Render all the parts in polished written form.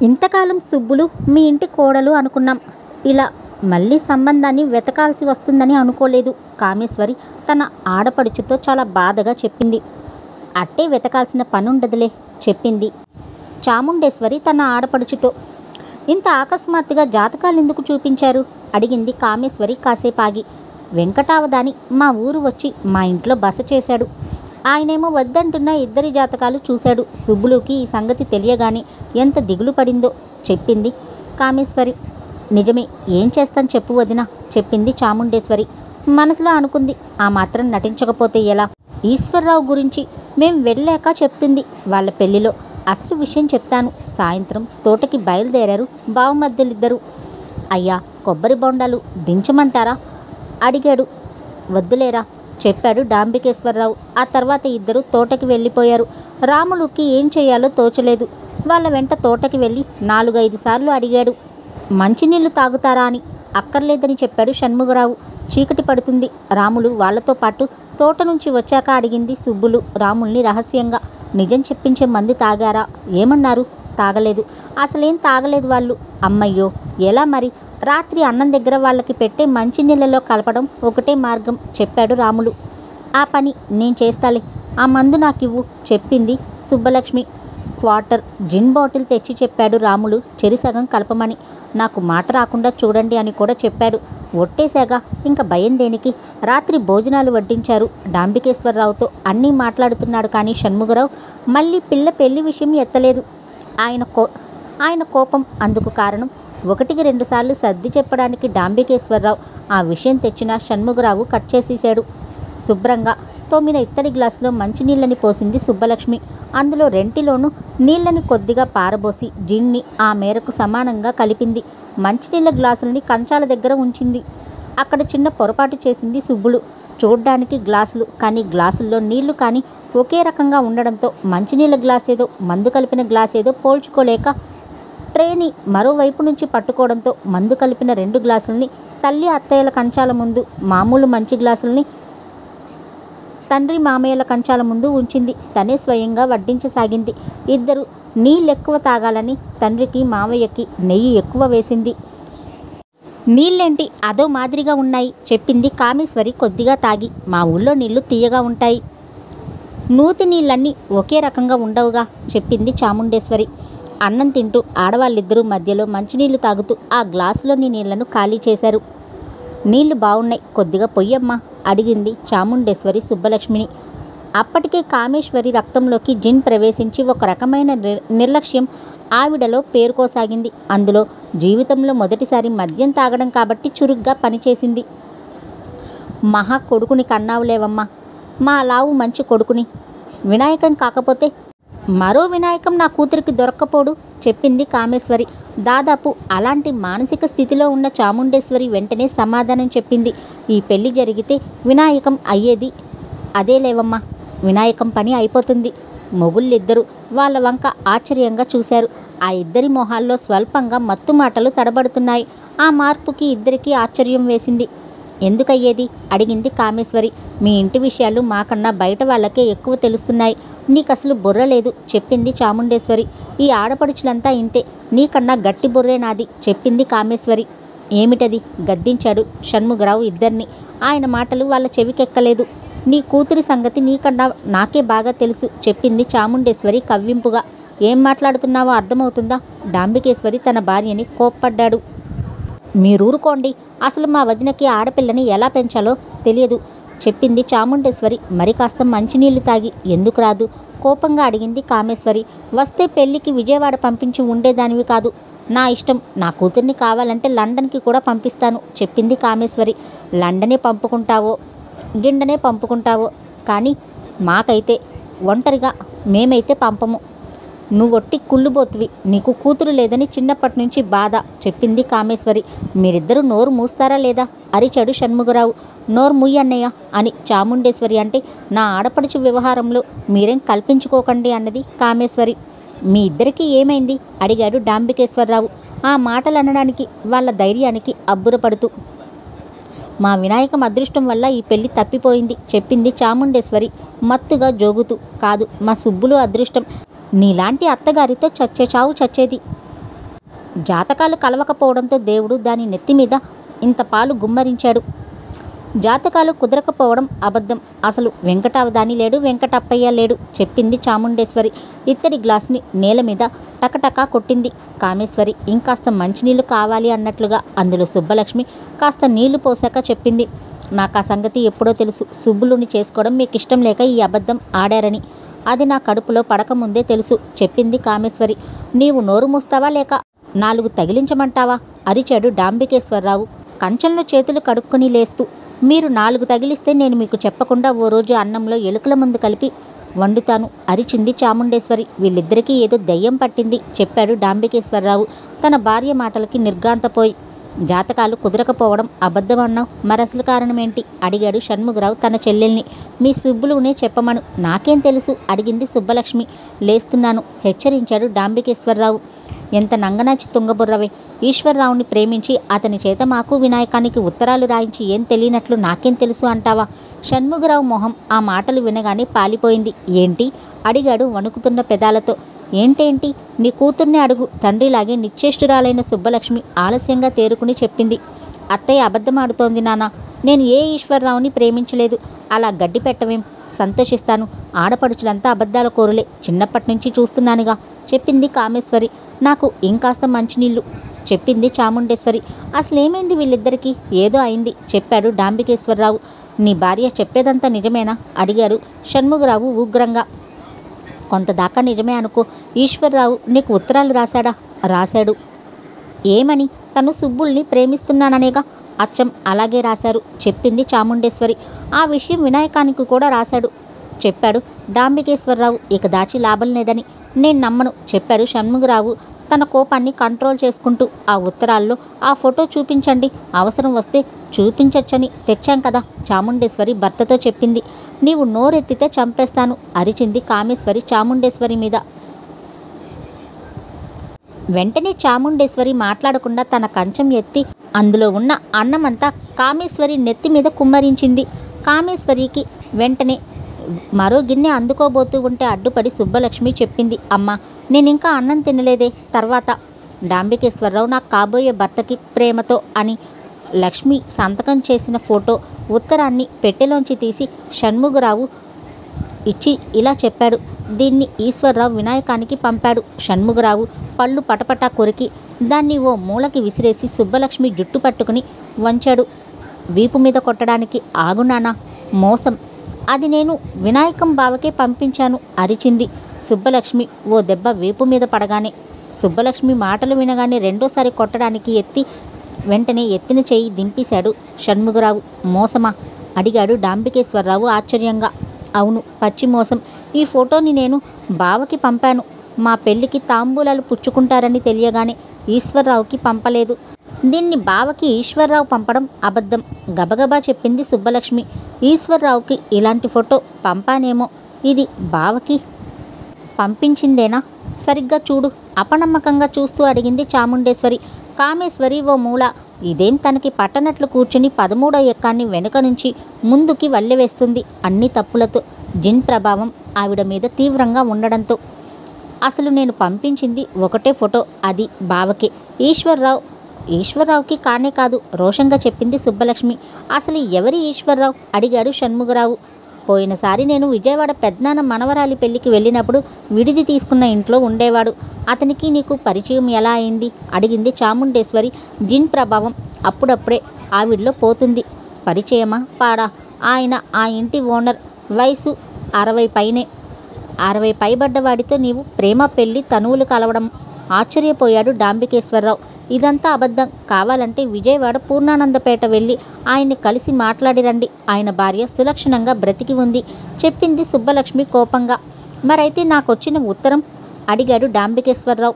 ఇంతకాలం సుబ్బులు మీ ఇంటి కోడలు అనుకున్నాం. ఇలా మళ్ళీ సంబంధాన్ని వెతకాల్సి వస్తుందని అనుకోలేదు. కామేశ్వరి తన ఆడపడుచుతో చాలా బాధగా చెప్పింది. అట్టే వెతకాల్సిన పనుండదులే చెప్పింది చాముండేశ్వరి తన ఆడపడుచుతో. ఇంత అకస్మాత్తుగా జాతకాలెందుకు చూపించారు అడిగింది కామేశ్వరి కాసేపాగి. వెంకటావధాని మా ఊరు వచ్చి మా ఇంట్లో బస చేశాడు. ఆయనేమో వద్దంటున్న ఇద్దరి జాతకాలు చూశాడు. సుబ్బులుకి ఈ సంగతి తెలియగానే ఎంత దిగులు పడిందో చెప్పింది కామేశ్వరి. నిజమే, ఏం చేస్తాను చెప్పు వదినా చెప్పింది చాముండేశ్వరి. మనసులో అనుకుంది, ఆ మాత్రం నటించకపోతే ఎలా? ఈశ్వర్రావు గురించి మేం వెళ్ళాక చెప్తుంది. వాళ్ళ పెళ్లిలో అసలు విషయం చెప్తాను. సాయంత్రం తోటకి బయలుదేరారు బావమద్దులిద్దరూ. అయ్యా, కొబ్బరి బొండాలు దించమంటారా అడిగాడు. వద్దులేరా చెప్పాడు డాంబికేశ్వరరావు. ఆ తర్వాత ఇద్దరు తోటకి వెళ్ళిపోయారు. రాములుకి ఏం చేయాలో తోచలేదు. వాళ్ళ వెంట తోటకి వెళ్ళి 4-5 సార్లు అడిగాడు మంచినీళ్లు తాగుతారా అని. అక్కర్లేదని చెప్పాడు షణ్ముగరావు. చీకటి పడుతుంది. రాములు వాళ్లతో పాటు తోట నుంచి వచ్చాక అడిగింది సుబ్బులు రాముల్ని రహస్యంగా. నిజం చెప్పించే మందు తాగారా? ఏమన్నారు? తాగలేదు. అసలేం తాగలేదు వాళ్ళు. అమ్మయ్యో, ఎలా మరి? రాత్రి అన్నం దగ్గర వాళ్ళకి పెట్టే మంచినీళ్ళలో కలపడం ఒకటే మార్గం చెప్పాడు రాములు. ఆ పని నేను చేస్తాలే, ఆ మందు నాకివ్వు చెప్పింది సుబ్బలక్ష్మి. క్వార్టర్ జిన్ బాటిల్ తెచ్చి చెప్పాడు రాములు చెరిసగం కలపమని. నాకు మాట రాకుండా చూడండి అని కూడా చెప్పాడు. ఒట్టేశాగా ఇంకా భయం దేనికి? రాత్రి భోజనాలు వడ్డించారు డాంబికేశ్వరరావుతో. అన్నీ మాట్లాడుతున్నాడు కానీ షణ్ముగరావు మళ్ళీ పిల్ల పెళ్లి విషయం ఎత్తలేదు. ఆయన కోపం. అందుకు కారణం 1-2 సార్లు సర్ది చెప్పడానికి డాంబికేశ్వరరావు ఆ విషయం తెచ్చిన షణ్ముగరావు కట్ చేసేశాడు. శుభ్రంగా తోమిన ఇత్తడి గ్లాసులో మంచినీళ్ళని పోసింది సుబ్బలక్ష్మి. అందులో రెంటిలోనూ నీళ్ళని కొద్దిగా పారబోసి జిన్ని ఆ మేరకు సమానంగా కలిపింది. మంచినీళ్ళ గ్లాసులని కంచాల దగ్గర ఉంచింది. అక్కడ చిన్న పొరపాటు చేసింది సుబ్బులు. చూడ్డానికి గ్లాసులు కానీ గ్లాసుల్లో నీళ్లు కానీ ఒకే రకంగా ఉండడంతో మంచినీళ్ళ గ్లాసేదో మందు కలిపిన గ్లాసేదో పోల్చుకోలేక ట్రేని మరోవైపు నుంచి పట్టుకోవడంతో మందు కలిపిన 2 గ్లాసుల్ని తల్లి అత్తయ్యల కంచాల ముందు, మామూలు మంచి గ్లాసుల్ని తండ్రి మామయ్యల కంచాల ముందు ఉంచింది. తనే స్వయంగా వడ్డించసాగింది. ఇద్దరు నీళ్ళెక్కువ తాగాలని తండ్రికి మావయ్యకి నెయ్యి ఎక్కువ వేసింది. నీళ్ళేంటి అదో మాదిరిగా ఉన్నాయి చెప్పింది కామేశ్వరి కొద్దిగా తాగి. మా ఊళ్ళో నీళ్లు తీయగా ఉంటాయి, నూతి నీళ్ళన్నీ ఒకే రకంగా ఉండవుగా చెప్పింది చాముండేశ్వరి. అన్నం తింటూ ఆడవాళ్ళిద్దరూ మధ్యలో మంచినీళ్లు తాగుతూ ఆ గ్లాసులోని నీళ్లను ఖాళీ చేశారు. నీళ్లు బాగున్నాయి, కొద్దిగా పొయ్యమ్మా అడిగింది చాముండేశ్వరి సుబ్బలక్ష్మిని. అప్పటికే కామేశ్వరి రక్తంలోకి జిన్ ప్రవేశించి ఒక రకమైన నిర్లక్ష్యం ఆవిడలో పేరుకోసాగింది. అందులో జీవితంలో మొదటిసారి మద్యం తాగడం కాబట్టి చురుగ్గా పనిచేసింది. మహా కొడుకుని కన్నావులేవమ్మా, మా లావు మంచి కొడుకుని. వినాయకం కాకపోతే మరో వినాయకం నా కూతురికి దొరక్కపోడు చెప్పింది కామేశ్వరి. దాదాపు అలాంటి మానసిక స్థితిలో ఉన్న చాముండేశ్వరి వెంటనే సమాధానం చెప్పింది. ఈ పెళ్లి జరిగితే వినాయకం అయ్యేది అదేలేవమ్మా, వినాయకం పని అయిపోతుంది. మొగుళ్ళిద్దరూ వాళ్ళ వంక ఆశ్చర్యంగా చూశారు. ఆ ఇద్దరి మొహాల్లో స్వల్పంగా మత్తు మాటలు తడబడుతున్నాయి. ఆ మార్పుకి ఇద్దరికీ ఆశ్చర్యం వేసింది. ఎందుకయ్యేది అడిగింది కామేశ్వరి. మీ ఇంటి విషయాలు మాకన్నా బయట వాళ్ళకే ఎక్కువ తెలుస్తున్నాయి. నీకసలు బుర్ర లేదు చెప్పింది చాముండేశ్వరి. ఈ ఆడపడుచులంతా ఇంతే, నీకన్నా గట్టి బుర్రే నాది చెప్పింది కామేశ్వరి. ఏమిటది గద్దించాడు షణ్ముగరావు ఇద్దరిని. ఆయన మాటలు వాళ్ళ చెవికెక్కలేదు. నీ కూతురి సంగతి నీకన్నా నాకే బాగా తెలుసు చెప్పింది చాముండేశ్వరి కవ్వింపుగా. ఏం మాట్లాడుతున్నావో అర్థమవుతుందా? డాంబికేశ్వరి తన భార్యని కోప్పడ్డాడు. మీరూరుకోండి, అసలు మా వదినకి ఆడపిల్లని ఎలా పెంచాలో తెలియదు చెప్పింది చాముండేశ్వరి. మరి కాస్త మంచినీళ్లు తాగి. ఎందుకు రాదు కోపంగా అడిగింది కామేశ్వరి. వస్తే పెళ్లికి విజయవాడ పంపించి ఉండేదానివి కాదు. నా ఇష్టం, నా కూతుర్ని కావాలంటే లండన్కి కూడా పంపిస్తాను చెప్పింది కామేశ్వరి. లండనే పంపుకుంటావో గిండనే పంపుకుంటావో కానీ మాకైతే ఒంటరిగా మేమైతే పంపము. నువ్వొట్టి కుళ్ళుబోతువి, నీకు కూతురు లేదని చిన్నప్పటి నుంచి బాధ చెప్పింది కామేశ్వరి. మీరిద్దరూ నోరు మూస్తారా లేదా అరిచాడు షణ్ముగరావు. నోరు ముయ్యన్నయ్య అని చాముండేశ్వరి అంటే నా ఆడపడుచు వ్యవహారంలో మీరేం కల్పించుకోకండి అన్నది కామేశ్వరి. మీ ఇద్దరికీ ఏమైంది అడిగాడు డాంబికేశ్వరరావు ఆ మాటలు అనడానికి వాళ్ళ ధైర్యానికి అబ్బురపడుతూ. మా వినాయకం అదృష్టం వల్ల ఈ పెళ్లి తప్పిపోయింది చెప్పింది చాముండేశ్వరి మత్తుగా జోగుతూ. కాదు, మా సుబ్బులు అదృష్టం. నీలాంటి అత్తగారితో చచ్చే చావు చచ్చేది. జాతకాలు కలవకపోవడంతో దేవుడు దాని నెత్తి మీద ఇంత పాలు గుమ్మరించాడు. జాతకాలు కుదరకపోవడం అబద్ధం. అసలు వెంకటావధాని లేడు, వెంకటప్పయ్య లేడు, చెప్పింది చాముండేశ్వరి. ఇత్తడి గ్లాస్ని నేల మీద టకటకా కొట్టింది కామేశ్వరి. ఇంకాస్త మంచినీళ్ళు కావాలి అన్నట్లుగా. అందులో సుబ్బలక్ష్మి కాస్త నీళ్లు పోసాక చెప్పింది, నాకు ఆ సంగతి ఎప్పుడో తెలుసు. సుబ్బులుని చేసుకోవడం మీకు ఇష్టం లేక ఈ అబద్ధం ఆడారని. అది నా కడుపులో పడకముందే తెలుసు, చెప్పింది కామేశ్వరి. నీవు నోరు మూస్తావా లేక 4 తగిలించమంటావా? అరిచాడు డాంబికేశ్వరరావు కంచంలో చేతులు కడుక్కొని లేస్తూ. మీరు 4 తగిలిస్తే నేను మీకు చెప్పకుండా ఓ రోజు అన్నంలో ఎలుకల మందు కలిపి వండుతాను, అరిచింది చాముండేశ్వరి. వీళ్ళిద్దరికీ ఏదో దయ్యం పట్టింది, చెప్పాడు డాంబికేశ్వరరావు తన భార్య మాటలకి నిర్ఘాంతపోయి. జాతకాలు కుదరకపోవడం అబద్ధం అన్నావు, మరసలు కారణమేంటి? అడిగాడు షణ్ముగరావు తన చెల్లెల్ని. మీ సుబ్బులునే చెప్పమను. నాకేం తెలుసు? అడిగింది సుబ్బలక్ష్మి. లేస్తున్నాను, హెచ్చరించాడు డాంబికేశ్వరరావు. ఎంత నంగనాచి తుంగబుర్రవే! ఈశ్వరరావుని ప్రేమించి అతని చేత మాకు వినాయకానికి ఉత్తరాలు రాయించి ఏం తెలియనట్లు నాకేం తెలుసు అంటావా? షణ్ముగరావు మొహం ఆ మాటలు వినగానే పాలిపోయింది. ఏంటి? అడిగాడు వణుకుతున్న పెదాలతో. ఏంటేంటి? నీ కూతుర్ని అడుగు, తండ్రిలాగే నిశ్చేష్టురాలైన సుబ్బలక్ష్మి ఆలస్యంగా తేరుకుని చెప్పింది. అత్తయ్య అబద్ధమాడుతోంది నాన్న. నేను ఏ ఈశ్వరరావుని ప్రేమించలేదు. అలా గడ్డి పెట్టవేం? సంతోషిస్తాను. ఆడపడుచులంతా అబద్ధాల కోరులే, చిన్నప్పటి నుంచి చూస్తున్నానుగా, చెప్పింది కామేశ్వరి. నాకు ఇంకాస్త మంచినీళ్ళు, చెప్పింది చాముండేశ్వరి. అసలేమైంది వీళ్ళిద్దరికీ? ఏదో అయింది, చెప్పాడు డాంబికేశ్వరరావు. నీ భార్య చెప్పేదంతా నిజమేనా? అడిగాడు షణ్ముగరావు ఉగ్రంగా. కొంతదాకా నిజమే అనుకో. ఈశ్వరరావు నీకు ఉత్తరాలు రాశాడా? రాశాడు. ఏమని? తను సుబ్బుల్ని ప్రేమిస్తున్నాననేగా. అచ్చం అలాగే రాశారు, చెప్పింది చాముండేశ్వరి. ఆ విషయం వినాయకానికి కూడా రాశాడు, చెప్పాడు డాంబికేశ్వరరావు. ఇక దాచి లాభం లేదని నేను నమ్మను, చెప్పాడు షణ్ముగరావు తన కోపాన్ని కంట్రోల్ చేసుకుంటూ. ఆ ఉత్తరాల్లో ఆ ఫోటో చూపించండి, అవసరం వస్తే చూపించచ్చని తెచ్చాం కదా, చాముండేశ్వరి భర్తతో చెప్పింది. నీవు నోరెత్తితే చంపేస్తాను, అరిచింది కామేశ్వరి చాముండేశ్వరి మీద. వెంటనే చాముండేశ్వరి మాట్లాడకుండా తన కంచం ఎత్తి అందులో ఉన్న అన్నమంతా కామేశ్వరి నెత్తి మీద కుమ్మరించింది. కామేశ్వరికి వెంటనే మరో గిన్నె అందుకోబోతూ ఉంటే అడ్డుపడి సుబ్బలక్ష్మి చెప్పింది, అమ్మా నేనింకా అన్నం తినలేదే. తర్వాత డాంబికేశ్వరరావు నాకు కాబోయే భర్తకి ప్రేమతో అని లక్ష్మి సంతకం చేసిన ఫోటో ఉత్తరాన్ని పెట్టెలోంచి తీసి షణ్ముగరావు ఇచ్చి ఇలా చెప్పాడు, దీన్ని ఈశ్వరరావు వినాయకానికి పంపాడు. షణ్ముగరావు పళ్ళు పటపటా కొరికి దాన్ని ఓ మూలకి విసిరేసి సుబ్బలక్ష్మి జుట్టు పట్టుకుని వంచాడు వీపు మీద కొట్టడానికి. ఆగునానా, మోసం. అది నేను వినాయకం బావకే పంపించాను, అరిచింది సుబ్బలక్ష్మి ఓ దెబ్బ వీపు మీద పడగానే. సుబ్బలక్ష్మి మాటలు వినగానే రెండోసారి కొట్టడానికి వెంటనే ఎత్తిన చేయి దింపేశాడు షణ్ముగరావు. మోసమా? అడిగాడు డాంబికేశ్వరరావు ఆశ్చర్యంగా. అవును, పచ్చి మోసం. ఈ ఫోటోని నేను బావకి పంపాను. మా పెళ్ళికి తాంబూలాలు పుచ్చుకుంటారని తెలియగానే ఈశ్వరరావుకి పంపలేదు. దీన్ని బావకి ఈశ్వరరావు పంపడం అబద్ధం, గబగబా చెప్పింది సుబ్బలక్ష్మి. ఈశ్వరరావుకి ఇలాంటి ఫోటో పంపానేమో, ఇది బావకి పంపించిందేనా? సరిగ్గా చూడు, అపనమ్మకంగా చూస్తూ అడిగింది చాముండేశ్వరి. కామేశ్వరి ఓ మూల ఇదేం తనకి పట్టనట్లు కూర్చుని 13వ ఎక్కాన్ని వెనుక నుంచి ముందుకి వల్లెవేస్తుంది. అన్ని తప్పులతో జిన్ ప్రభావం ఆవిడ మీద తీవ్రంగా ఉండడంతో. అసలు నేను పంపించింది ఒకటే ఫోటో, అది బావకే. ఈశ్వరరావుకి కానే కాదు, రోషంగా చెప్పింది సుబ్బలక్ష్మి. అసలు ఎవరి ఈశ్వరరావు? అడిగాడు షణ్ముగరావు. పోయినసారి నేను విజయవాడ పెద్దనాన్న మనవరాలి పెళ్లికి వెళ్ళినప్పుడు విడిది తీసుకున్న ఇంట్లో ఉండేవాడు. అతనికి నీకు పరిచయం ఎలా అయింది? అడిగింది చాముండేశ్వరి. జిన్ ప్రభావం అప్పుడప్పుడే ఆవిడలో పోతుంది. పరిచయమా పాడా? ఆయన ఆ ఇంటి ఓనర్, వయసు 60 పైనే. 60 పైబడ్డవాడితో నీవు ప్రేమ పెళ్లి తనువులు కలవడం? ఆశ్చర్యపోయాడు డాంబికేశ్వరరావు. ఇదంతా అబద్ధం. కావాలంటే విజయవాడ పూర్ణానందపేట వెళ్ళి ఆయన్ని కలిసి మాట్లాడిరండి. ఆయన భార్య సులక్షణంగా బ్రతికి ఉంది, చెప్పింది సుబ్బలక్ష్మి కోపంగా. మరైతే నాకొచ్చిన ఉత్తరం? అడిగాడు డాంబికేశ్వరరావు.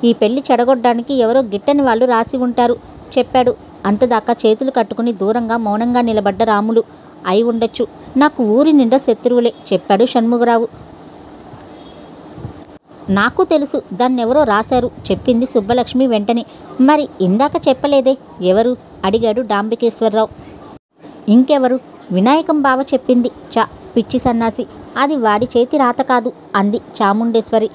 ఈ పెళ్లి చెడగొట్టడానికి ఎవరో గిట్టని వాళ్ళు రాసి ఉంటారు, చెప్పాడు. అంతదాకా చేతులు కట్టుకుని దూరంగా మౌనంగా నిలబడ్డ రాములు. అయి ఉండొచ్చు, నాకు ఊరి నిండా శత్రువులే, చెప్పాడు షణ్ముగరావు. నాకు తెలుసు, దాన్నెవరో రాశారు, చెప్పింది సుబ్బలక్ష్మి వెంటనే. మరి ఇందాక చెప్పలేదే, ఎవరు? అడిగాడు డాంబికేశ్వరరావు. ఇంకెవరు? వినాయకం బావ చెప్పింది. పిచ్చి సన్నాసి, అది వాడి చేతి రాత కాదు, అంది చాముండేశ్వరి.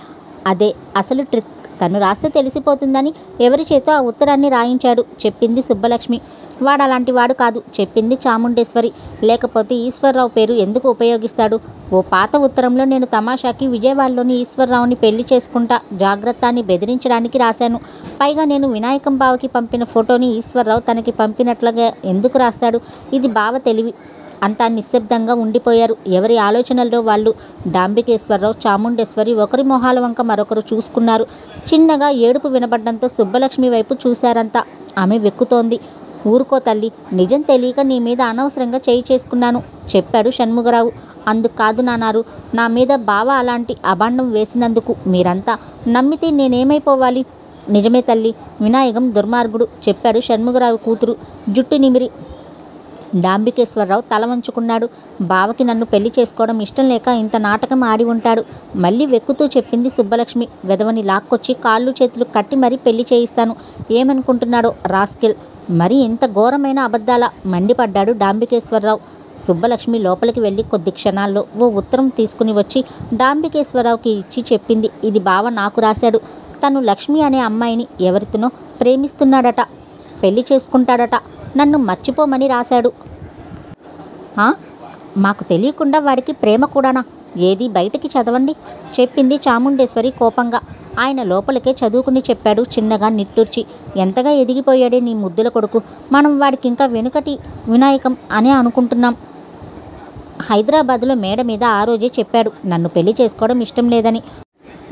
అదే అసలు ట్రిక్, తను రాస్తే తెలిసిపోతుందని ఎవరి చేతో ఆ ఉత్తరాన్ని రాయించాడు చెప్పింది సుబ్బలక్ష్మి. వాడు అలాంటి వాడు కాదు చెప్పింది చాముండేశ్వరి. లేకపోతే ఈశ్వర్రావు పేరు ఎందుకు ఉపయోగిస్తాడు? ఓ పాత ఉత్తరంలో నేను తమాషాకి విజయవాడలోని ఈశ్వర్రావుని పెళ్లి చేసుకుంటా జాగ్రత్త అని బెదిరించడానికి రాశాను. పైగా నేను వినాయకం బావకి పంపిన ఫోటోని ఈశ్వర్రావు తనకి పంపినట్లుగా ఎందుకు రాస్తాడు? ఇది బావ తెలివి. అంతా నిశ్శబ్దంగా ఉండిపోయారు. ఎవరి ఆలోచనల్లో వాళ్ళు. డాంబికేశ్వరరావు, చాముండేశ్వరి ఒకరి మొహాల వంక మరొకరు చూసుకున్నారు. చిన్నగా ఏడుపు వినబడ్డంతో సుబ్బలక్ష్మి వైపు చూశారంతా. ఆమె వెక్కుతోంది. ఊరుకో తల్లి, నిజం తెలియక నీ మీద అనవసరంగా చేయి చేసుకున్నాను చెప్పాడు షణ్ముగరావు. అందుకు కాదు నాన్నారు, నా మీద బావ అలాంటి అభాండం వేసినందుకు. మీరంతా నమ్మితే నేనేమైపోవాలి? నిజమే తల్లి, వినాయకం దుర్మార్గుడు చెప్పాడు షణ్ముగరావు కూతురు జుట్టు నిమిరి. డాంబికేశ్వరరావు తల వంచుకున్నాడు. బావకి నన్ను పెళ్లి చేసుకోవడం ఇష్టం లేక ఇంత నాటకం ఆడి ఉంటాడు మళ్ళీ వెక్కుతూ చెప్పింది సుబ్బలక్ష్మి. వెదవని లాక్కొచ్చి కాళ్ళు చేతులు కట్టి మరీ పెళ్లి చేయిస్తాను. ఏమనుకుంటున్నాడో రాస్కెల్. మరి ఇంత ఘోరమైన అబద్ధాల మండిపడ్డాడు డాంబికేశ్వరరావు. సుబ్బలక్ష్మి లోపలికి వెళ్ళి కొద్ది క్షణాల్లో ఓ ఉత్తరం తీసుకుని వచ్చి డాంబికేశ్వరరావుకి ఇచ్చి చెప్పింది. ఇది బావ నాకు రాశాడు. తను లక్ష్మి అనే అమ్మాయిని ఎవరితోనో ప్రేమిస్తున్నాడట, పెళ్లి చేసుకుంటాడట. నన్ను మర్చిపోమని రాశాడు. మాకు తెలియకుండా వాడికి ప్రేమ కూడానా? ఏది బయటికి చదవండి చెప్పింది చాముండేశ్వరి కోపంగా. ఆయన లోపలికే చదువుకుని చెప్పాడు చిన్నగా నిట్టూర్చి. ఎంతగా ఎదిగిపోయాడే నీ ముద్దుల కొడుకు. మనం వాడికి ఇంకా వెనుకటి వినాయకం అనే అనుకుంటున్నాం. హైదరాబాదులో మేడ మీద ఆ రోజే చెప్పాడు నన్ను పెళ్లి చేసుకోవడం ఇష్టం లేదని.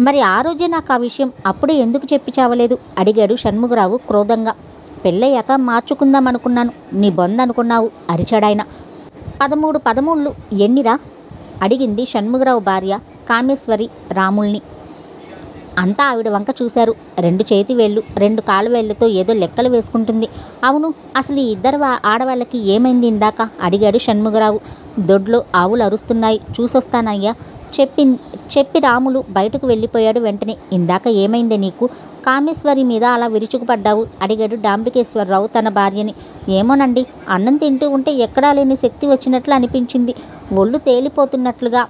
మరి ఆ రోజే నాకు ఆ విషయం అప్పుడే ఎందుకు చెప్పి చావలేదు అడిగాడు షణ్ముగరావు క్రోధంగా. పెళ్ళయ్యాక మార్చుకుందామనుకున్నాను, నీ బొందనుకున్నావు అరిచాడాయన. 13 ఎన్నిరా అడిగింది షణ్ముగరావు భార్య కామేశ్వరి రాముల్ని. అంతా ఆవిడ వంక చూశారు. 2 చేతి వేళ్ళు 2 కాలు వేళ్లతో ఏదో లెక్కలు వేసుకుంటుంది. అవును, అసలు ఈ ఇద్దరు ఆడవాళ్ళకి ఏమైంది ఇందాక అడిగాడు షణ్ముగరావు. దొడ్లో ఆవులు అరుస్తున్నాయి, చూసొస్తానయ్యా చెప్పి రాములు బయటకు వెళ్ళిపోయాడు. వెంటనే ఇందాక ఏమైందే నీకు? కామేశ్వరి మీద అలా విరుచుకుపడ్డావు అడిగాడు డాంబికేశ్వరరావు తన భార్యని. ఏమోనండి, అన్నం తింటూ ఉంటే ఎక్కడా లేని శక్తి వచ్చినట్లు అనిపించింది. ఒళ్ళు తేలిపోతున్నట్లుగా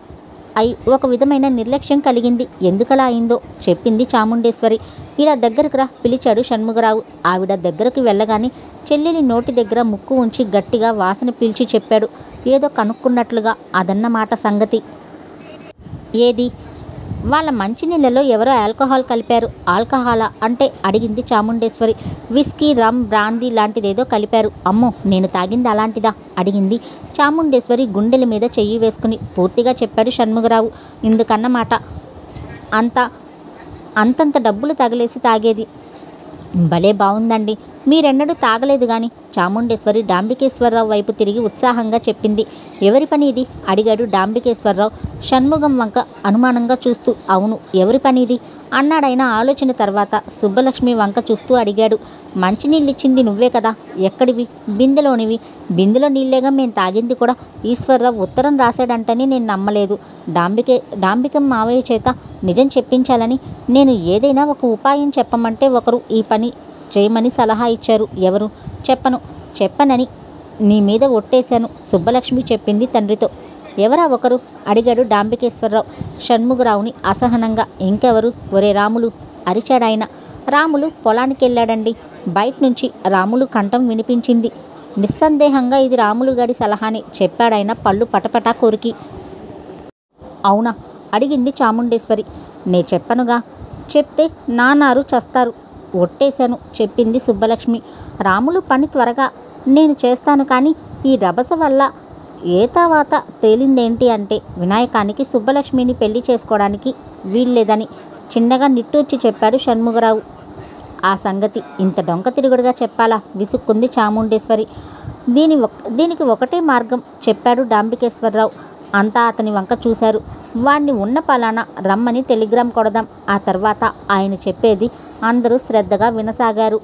అయి ఒక విధమైన నిర్లక్ష్యం కలిగింది. ఎందుకలా అయిందో చెప్పింది చాముండేశ్వరి. ఇలా దగ్గరకు రా పిలిచాడు షణ్ముగరావు. ఆవిడ దగ్గరకు వెళ్ళగానే చెల్లెలి నోటి దగ్గర ముక్కు ఉంచి గట్టిగా వాసన పీల్చి చెప్పాడు ఏదో కనుక్కున్నట్లుగా. అదన్నమాట సంగతి. ఏది? వాళ్ళ మంచినీళ్ళలో ఎవరో ఆల్కహాల్ కలిపారు. ఆల్కహాలా అంటే అడిగింది చాముండేశ్వరి. విస్కీ, రమ్, బ్రాందీ లాంటిదేదో కలిపారు. అమ్మో, నేను తాగింది అలాంటిదా అడిగింది చాముండేశ్వరి గుండెల మీద చెయ్యి వేసుకుని. పూర్తిగా చెప్పాడు షణ్ముగరావు. ఇందుకన్నమాట అంతంత డబ్బులు తగిలేసి తాగేది. భలే బాగుందండి, మీరెన్నడూ తాగలేదు గాని చాముండేశ్వరి డాంబికేశ్వరరావు వైపు తిరిగి ఉత్సాహంగా చెప్పింది. ఎవరి పని ఇది అడిగాడు డాంబికేశ్వరరావు షణ్ముగం వంక అనుమానంగా చూస్తూ. అవును, ఎవరి పని ఇది అన్నాడైనా ఆలోచన తర్వాత సుబ్బలక్ష్మి వంక చూస్తూ అడిగాడు. మంచినీళ్ళిచ్చింది నువ్వే కదా? ఎక్కడివి? బిందెలోనివి. బిందెలో నీళ్ళేగా మేం తాగింది కూడా. ఈశ్వర్రావు ఉత్తరం రాశాడంటని నేను నమ్మలేదు. డాంబికం మావయ్య చేత నిజం చెప్పించాలని నేను ఏదైనా ఒక ఉపాయం చెప్పమంటే ఒకరు ఈ పని చేయమని సలహా ఇచ్చారు. ఎవరు? చెప్పనని నీ మీద ఒట్టేశాను సుబ్బలక్ష్మి చెప్పింది తండ్రితో. ఎవరా ఒకరు అడిగాడు డాంబికేశ్వరరావు షణ్ముగరావుని అసహనంగా. ఇంకెవరు? ఒరే రాములు అరిచాడాయన. రాములు పొలానికి వెళ్ళాడండి. బయట నుంచి రాములు కంఠం వినిపించింది. నిస్సందేహంగా ఇది రాములు గారి సలహాని చెప్పాడాయన పళ్ళు పటపటా కొరికి. అవునా అడిగింది చాముండేశ్వరి. నే చెప్పనుగా. చెప్తే నాన్నారు చస్తారు. ఒట్టేశాను చెప్పింది సుబ్బలక్ష్మి. రాములు పని త్వరగా నేను చేస్తాను, కానీ ఈ రభస వల్ల ఏ తర్వాత తేలిందేంటి అంటే వినాయకానికి సుబ్బలక్ష్మిని పెళ్లి చేసుకోవడానికి వీల్లేదని చిన్నగా నిట్టూర్చి చెప్పాడు షణ్ముగరావు. ఆ సంగతి ఇంత డొంక తిరుగుడుగా చెప్పాలా విసుక్కుంది చాముండేశ్వరి. దీనికి ఒకటే మార్గం చెప్పాడు డాంబికేశ్వరరావు. అంతా అతని వంక చూశారు. వాణ్ణి ఉన్న పలానా రమ్మని టెలిగ్రామ్ కొడదాం. ఆ తర్వాత ఆయన చెప్పేది అందరూ శ్రద్ధగా వినసాగారు.